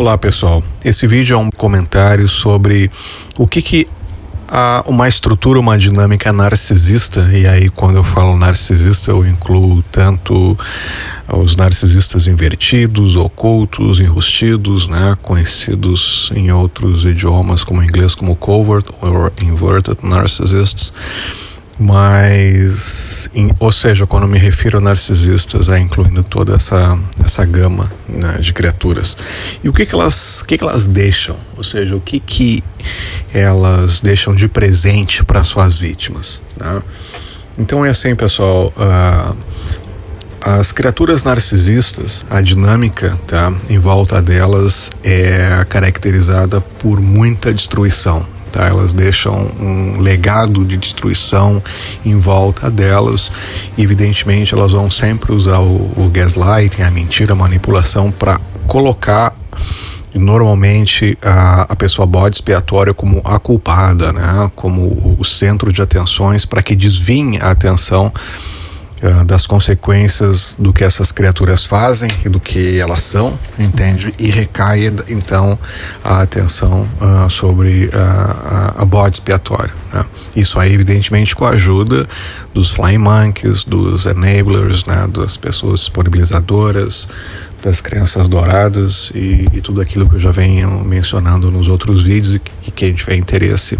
Olá pessoal, esse vídeo é um comentário sobre o que uma estrutura, uma dinâmica narcisista, e aí quando eu falo narcisista eu incluo tanto os narcisistas invertidos, ocultos, enrustidos, né, conhecidos em outros idiomas como em inglês como covert or inverted narcissists. Mas, ou seja, quando me refiro a narcisistas, é incluindo toda essa gama, né, de criaturas. E o que elas deixam? Ou seja, o que elas deixam de presente para suas vítimas, né? Então é assim, pessoal, as criaturas narcisistas, a dinâmica, tá, em volta delas é caracterizada por muita destruição. Tá, elas deixam um legado de destruição em volta delas e evidentemente elas vão sempre usar o gaslighting, a mentira, a manipulação para colocar normalmente a pessoa bode expiatória como a culpada, né, como o centro de atenções, para que desviem a atenção das consequências do que essas criaturas fazem e do que elas são, entende? E recai então a atenção sobre a bode expiatória, né? Isso aí evidentemente com a ajuda dos flying monkeys, dos enablers, né, das pessoas disponibilizadoras, das crianças douradas e tudo aquilo que eu já venho mencionando nos outros vídeos, e quem tiver interesse,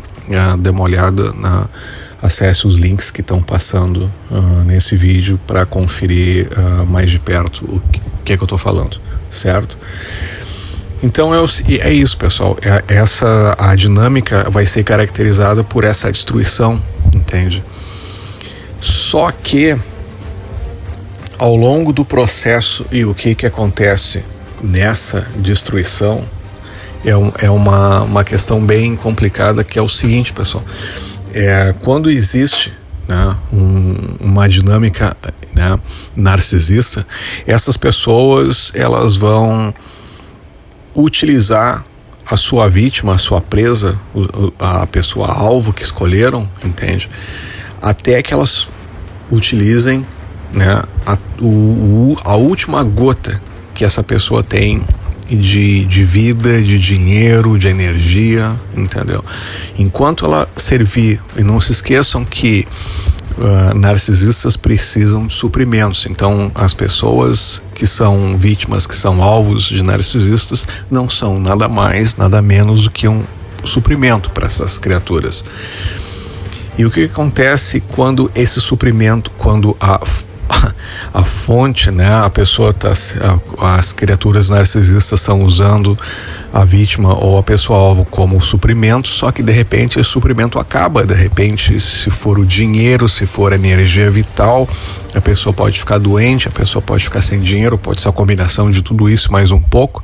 dê uma olhada acesse os links que estão passando nesse vídeo para conferir mais de perto o que é que eu estou falando, certo? Então é isso, pessoal. A dinâmica vai ser caracterizada por essa destruição, entende? Só que ao longo do processo, e o que acontece nessa destruição é uma questão bem complicada, que é o seguinte, pessoal. Quando existe, né, uma dinâmica, né, narcisista, essas pessoas elas vão utilizar a sua vítima, a sua presa, a pessoa alvo que escolheram, entende? Até que elas utilizem, né, a última gota que essa pessoa tem de vida, de dinheiro, de energia, entendeu? Enquanto ela servir, e não se esqueçam que narcisistas precisam de suprimentos. Então as pessoas que são vítimas, que são alvos de narcisistas, não são nada mais, nada menos do que um suprimento para essas criaturas. E o que acontece quando esse suprimento, quando a fonte, né, a pessoa as criaturas narcisistas estão usando a vítima ou a pessoa alvo como suprimento, só que de repente esse suprimento acaba, de repente, se for o dinheiro, se for a energia vital, a pessoa pode ficar doente, a pessoa pode ficar sem dinheiro, pode ser a combinação de tudo isso mais um pouco,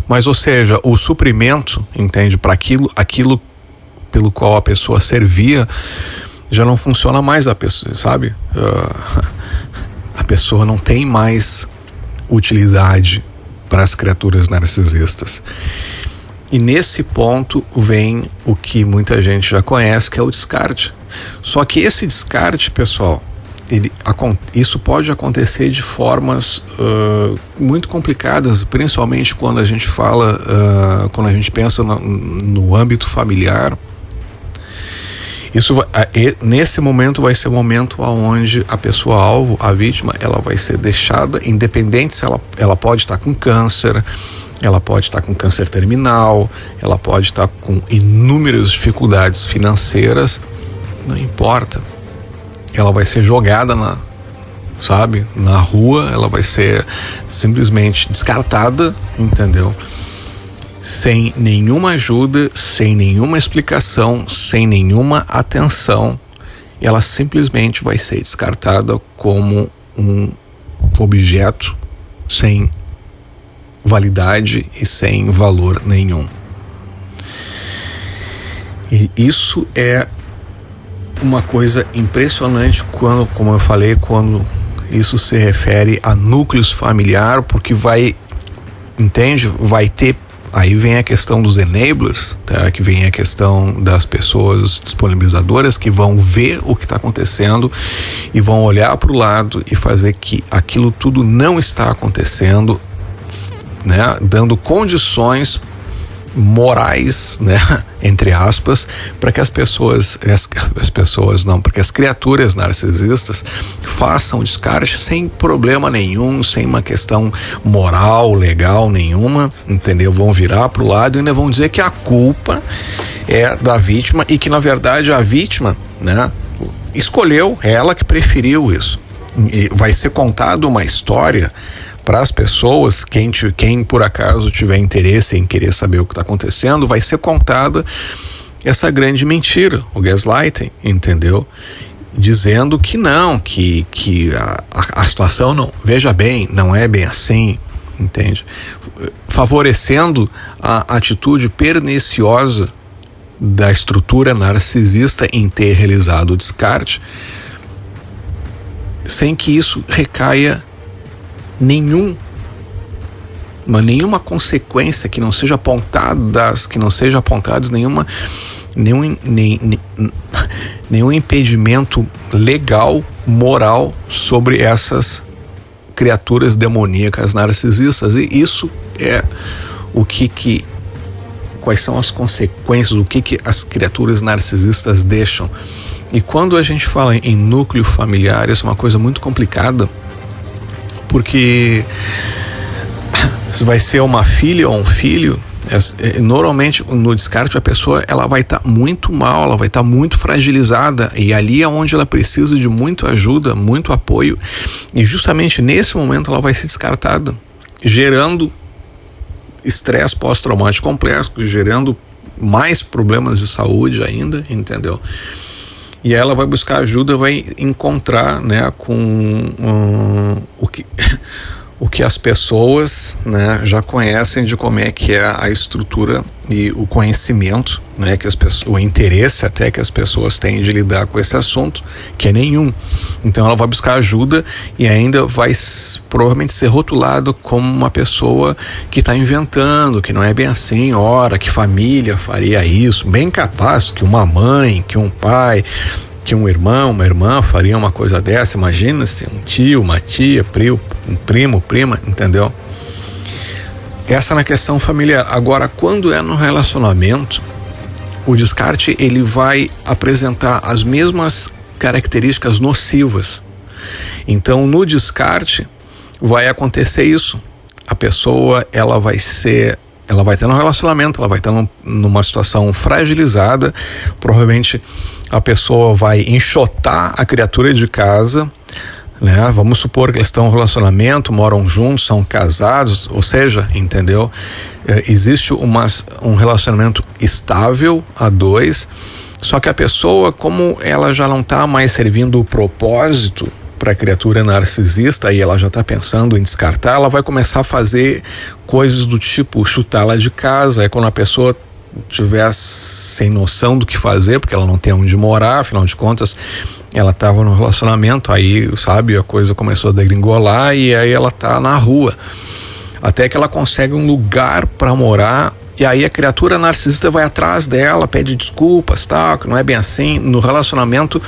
mas, ou seja, o suprimento, entende, para aquilo pelo qual a pessoa servia, já não funciona mais, a pessoa, sabe? A pessoa não tem mais utilidade para as criaturas narcisistas. E nesse ponto vem o que muita gente já conhece, que é o descarte. Só que esse descarte, pessoal, isso pode acontecer de formas muito complicadas, principalmente quando a gente fala, quando a gente pensa no âmbito familiar. Nesse momento vai ser o momento onde a pessoa alvo, a vítima, ela vai ser deixada, independente se ela pode estar com câncer, ela pode estar com câncer terminal, ela pode estar com inúmeras dificuldades financeiras, não importa. Ela vai ser jogada na rua, ela vai ser simplesmente descartada, entendeu? Sem nenhuma ajuda, sem nenhuma explicação, sem nenhuma atenção, ela simplesmente vai ser descartada como um objeto sem validade e sem valor nenhum. E isso é uma coisa impressionante como eu falei, quando isso se refere a núcleos familiar, porque vai ter. Aí vem a questão dos enablers, tá? Que vem a questão das pessoas disponibilizadoras que vão ver o que está acontecendo e vão olhar para o lado e fazer que aquilo tudo não está acontecendo, né? Dando condições morais, né, entre aspas, para que as criaturas narcisistas façam descarte sem problema nenhum, sem uma questão moral, legal nenhuma, entendeu? Vão virar pro lado e ainda vão dizer que a culpa é da vítima e que na verdade a vítima, né, escolheu, é ela que preferiu isso. E vai ser contada uma história para as pessoas, quem por acaso tiver interesse em querer saber o que está acontecendo, vai ser contada essa grande mentira, o gaslighting, entendeu? Dizendo que não, que a situação não, veja bem, não é bem assim, entende? Favorecendo a atitude perniciosa da estrutura narcisista em ter realizado o descarte, sem que isso recaia nenhuma consequência, que não seja apontadas nenhum impedimento legal, moral sobre essas criaturas demoníacas narcisistas. E isso é quais são as consequências, o que as criaturas narcisistas deixam. E quando a gente fala em núcleo familiar, isso é uma coisa muito complicada, porque se vai ser uma filha ou um filho, normalmente no descarte a pessoa ela vai estar muito mal, ela vai estar muito fragilizada, e ali é onde ela precisa de muita ajuda, muito apoio, e justamente nesse momento ela vai ser descartada, gerando estresse pós-traumático complexo, gerando mais problemas de saúde ainda, entendeu? E ela vai buscar ajuda, vai encontrar, né, com o que as pessoas, né, já conhecem de como é que é a estrutura e o conhecimento, né, o interesse até que as pessoas têm de lidar com esse assunto, que é nenhum. Então ela vai buscar ajuda e ainda vai provavelmente ser rotulado como uma pessoa que está inventando, que não é bem assim, ora, que família faria isso, bem capaz que uma mãe, que um pai, que um irmão, uma irmã faria uma coisa dessa. Imagina se um tio, uma tia, um primo, prima, entendeu? Essa na questão familiar. Agora, quando é no relacionamento, o descarte ele vai apresentar as mesmas características nocivas. Então, no descarte vai acontecer isso. A pessoa ela vai estar no relacionamento, ela vai estar numa situação fragilizada, provavelmente a pessoa vai enxotar a criatura de casa, né? Vamos supor que eles estão em um relacionamento, moram juntos, são casados, ou seja, entendeu? Existe um relacionamento estável a dois, só que a pessoa, como ela já não está mais servindo o propósito para a criatura narcisista e ela já está pensando em descartar, ela vai começar a fazer coisas do tipo chutá-la de casa. Aí quando a pessoa tiver sem noção do que fazer, porque ela não tem onde morar, afinal de contas ela estava no relacionamento, aí sabe, a coisa começou a degringolar e aí ela tá na rua, até que ela consegue um lugar para morar. E aí a criatura narcisista vai atrás dela, pede desculpas, tal, que não é bem assim. No relacionamento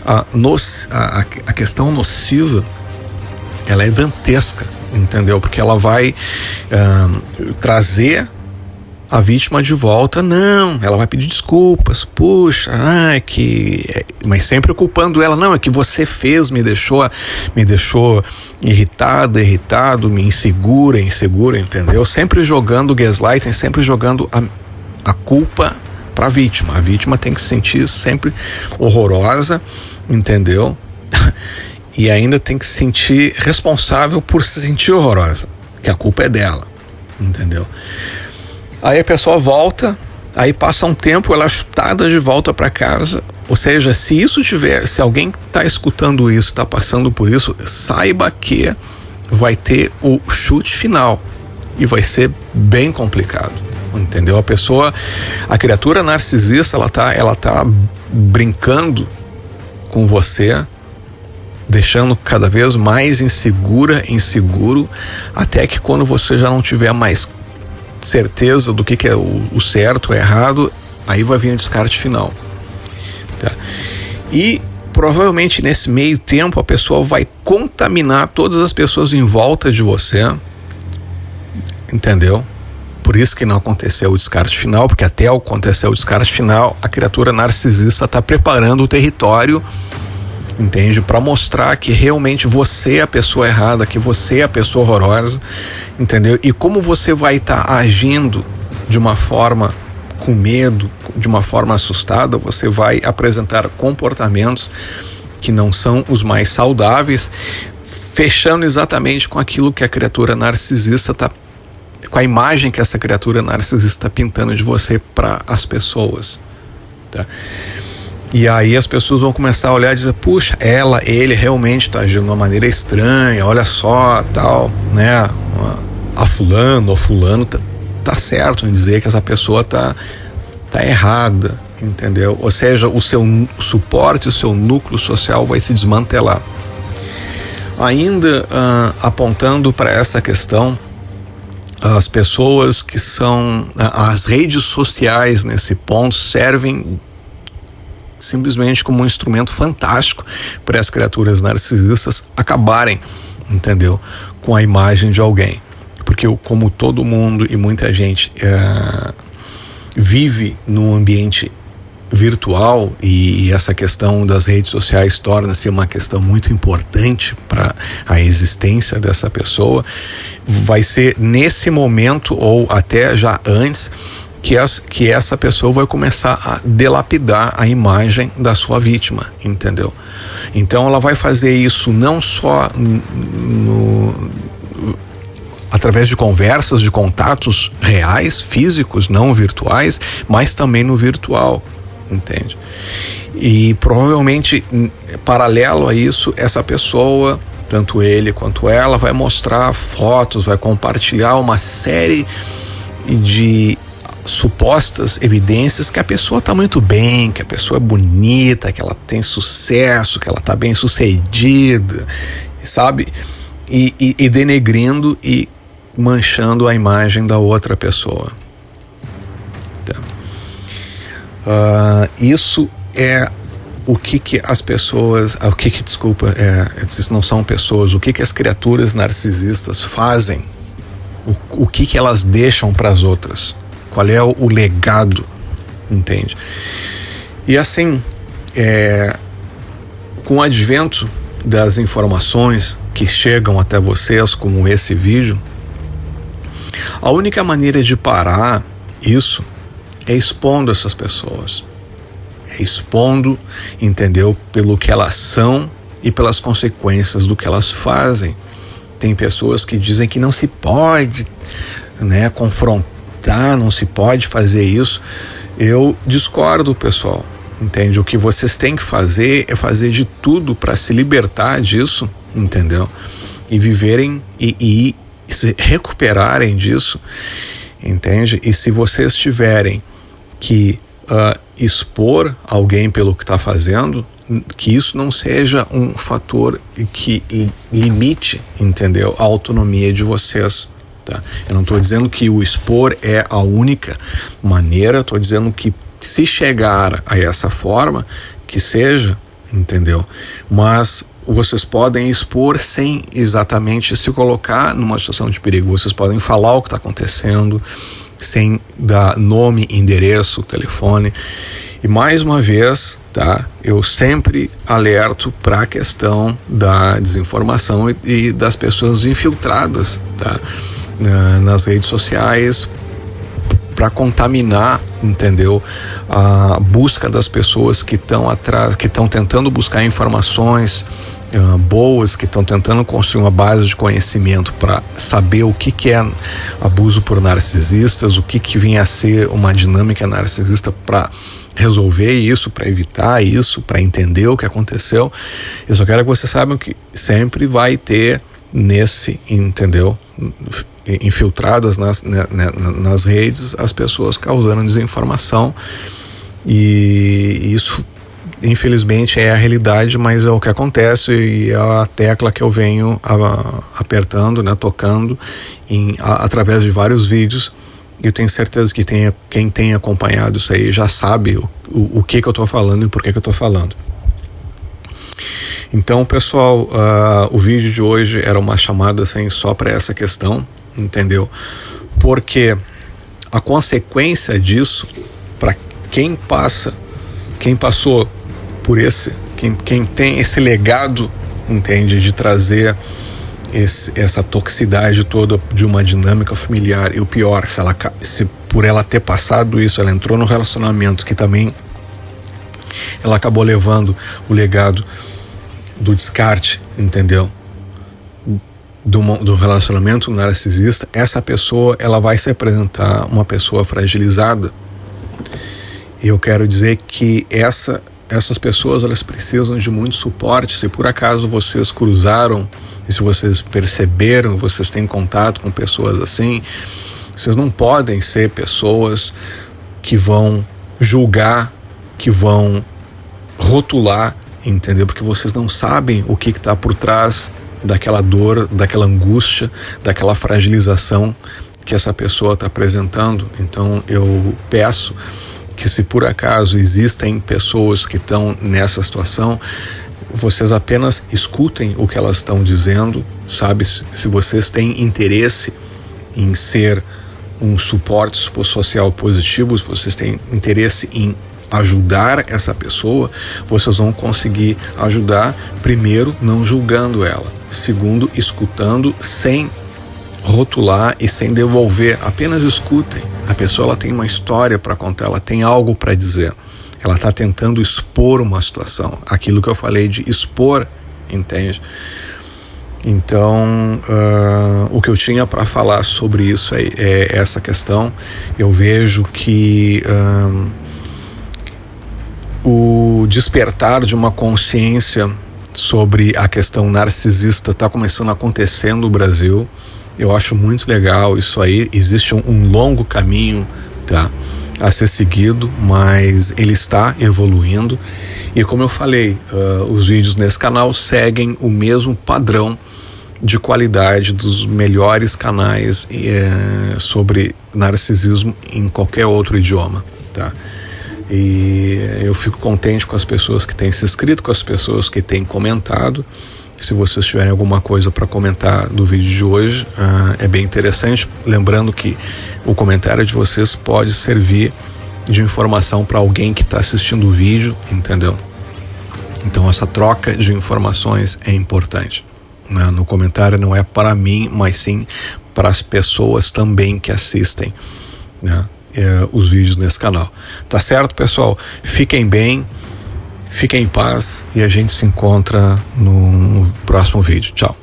a questão nociva ela é dantesca, entendeu? Porque ela vai trazer a vítima de volta. Não, ela vai pedir desculpas, puxa, mas sempre culpando ela. Não, é que você fez, me deixou irritado, me insegura, entendeu? Sempre jogando gaslighting, sempre jogando a culpa para a vítima. A vítima tem que se sentir sempre horrorosa, entendeu? E ainda tem que se sentir responsável por se sentir horrorosa, que a culpa é dela, entendeu? Aí a pessoa volta, aí passa um tempo, ela é chutada de volta para casa. Ou seja, se alguém está escutando isso, está passando por isso, saiba que vai ter o chute final e vai ser bem complicado, entendeu? A criatura narcisista, ela tá brincando com você, deixando cada vez mais inseguro, até que quando você já não tiver mais certeza do que é o certo, o errado, aí vai vir o descarte final, tá? E provavelmente nesse meio tempo a pessoa vai contaminar todas as pessoas em volta de você, entendeu? Por isso que não aconteceu o descarte final, porque até acontecer o descarte final, a criatura narcisista está preparando o território, entende? Para mostrar que realmente você é a pessoa errada, que você é a pessoa horrorosa, entendeu? E como você vai estar agindo de uma forma com medo, de uma forma assustada, você vai apresentar comportamentos que não são os mais saudáveis, fechando exatamente com aquilo que a criatura narcisista está, com a imagem que essa criatura narcisista está pintando de você para as pessoas, tá? E aí as pessoas vão começar a olhar e dizer, puxa, ele realmente está agindo de uma maneira estranha, olha só, tal, né? A fulano ou fulano tá certo em dizer que essa pessoa tá errada, entendeu? Ou seja, o seu suporte, o seu núcleo social vai se desmantelar. Ainda apontando para essa questão, as pessoas que são, as redes sociais nesse ponto servem simplesmente como um instrumento fantástico para as criaturas narcisistas acabarem, entendeu? Com a imagem de alguém. Porque como todo mundo e muita gente vive num ambiente virtual, e essa questão das redes sociais torna-se uma questão muito importante para a existência dessa pessoa, vai ser nesse momento ou até já antes que essa pessoa vai começar a delapidar a imagem da sua vítima, entendeu? Então ela vai fazer isso não só através de conversas, de contatos reais, físicos, não virtuais, mas também no virtual, entende? E provavelmente, paralelo a isso, essa pessoa, tanto ele quanto ela, vai mostrar fotos, vai compartilhar uma série de supostas evidências que a pessoa está muito bem, que a pessoa é bonita, que ela tem sucesso, que ela está bem sucedida, sabe? E denegrindo e manchando a imagem da outra pessoa. Então, isso é o que as pessoas, esses não são pessoas, o que as criaturas narcisistas fazem, o que elas deixam para as outras, qual é o legado, entende? E assim, com o advento das informações que chegam até vocês, como esse vídeo, a única maneira de parar isso é expondo essas pessoas, expondo, entendeu? Pelo que elas são e pelas consequências do que elas fazem. Tem pessoas que dizem que não se pode, né, confrontar, não se pode fazer isso. Eu discordo, pessoal, entende? O que vocês têm que fazer é fazer de tudo para se libertar disso, entendeu? E viverem e se recuperarem disso, entende? E se vocês tiverem que expor alguém pelo que está fazendo, que isso não seja um fator que limite, entendeu? A autonomia de vocês, tá? Eu não estou dizendo que o expor é a única maneira, estou dizendo que se chegar a essa forma, que seja, entendeu? Mas vocês podem expor sem exatamente se colocar numa situação de perigo. Vocês podem falar o que está acontecendo sem dar nome, endereço, telefone. E mais uma vez, tá? Eu sempre alerto para a questão da desinformação e das pessoas infiltradas, tá? Nas redes sociais, para contaminar, entendeu? A busca das pessoas que estão atrás, que estão tentando buscar informações boas, que estão tentando construir uma base de conhecimento para saber o que é abuso por narcisistas, o que vinha a ser uma dinâmica narcisista para resolver isso, para evitar isso, para entender o que aconteceu. Eu só quero que vocês saibam que sempre vai ter entendeu? Infiltradas nas redes as pessoas causando desinformação, e isso infelizmente é a realidade, mas é o que acontece e é a tecla que eu venho apertando, né, tocando através de vários vídeos. Eu tenho certeza que quem tem acompanhado isso aí já sabe o que eu estou falando e por que eu estou falando. Então, pessoal, o vídeo de hoje era uma chamada assim, só para essa questão, entendeu? Porque a consequência disso, para quem passou por quem tem esse legado, entende, de trazer essa toxicidade toda de uma dinâmica familiar, e o pior, se por ela ter passado isso, ela entrou no relacionamento que também ela acabou levando o legado do descarte, entendeu? Do relacionamento narcisista, essa pessoa, ela vai se apresentar uma pessoa fragilizada. E eu quero dizer que essas pessoas, elas precisam de muito suporte. Se por acaso vocês cruzaram, e se vocês perceberam, vocês têm contato com pessoas assim, vocês não podem ser pessoas que vão julgar, que vão rotular, entendeu? Porque vocês não sabem o que está por trás daquela dor, daquela angústia, daquela fragilização que essa pessoa está apresentando. Então eu peço que, se por acaso existem pessoas que estão nessa situação, vocês apenas escutem o que elas estão dizendo, sabe? Se vocês têm interesse em ser um suporte social positivo, se vocês têm interesse em ajudar essa pessoa, vocês vão conseguir ajudar, primeiro, não julgando ela, segundo, escutando sem rotular e sem devolver. Apenas escutem. A pessoa, ela tem uma história para contar, ela tem algo para dizer, ela está tentando expor uma situação, aquilo que eu falei de expor, entende? Então, o que eu tinha para falar sobre isso é essa questão. Eu vejo que o despertar de uma consciência sobre a questão narcisista está começando a acontecer no Brasil. Eu acho muito legal isso aí. Existe um longo caminho, tá, a ser seguido, mas ele está evoluindo. E como eu falei, os vídeos nesse canal seguem o mesmo padrão de qualidade dos melhores canais sobre narcisismo em qualquer outro idioma, tá? E eu fico contente com as pessoas que têm se inscrito, com as pessoas que têm comentado. Se vocês tiverem alguma coisa para comentar do vídeo de hoje, é bem interessante. Lembrando que o comentário de vocês pode servir de informação para alguém que está assistindo o vídeo, entendeu? Então essa troca de informações é importante, né? No comentário não é para mim, mas sim para as pessoas também que assistem, né, os vídeos nesse canal. Tá certo, pessoal? Fiquem bem, fiquem em paz e a gente se encontra no próximo vídeo. Tchau.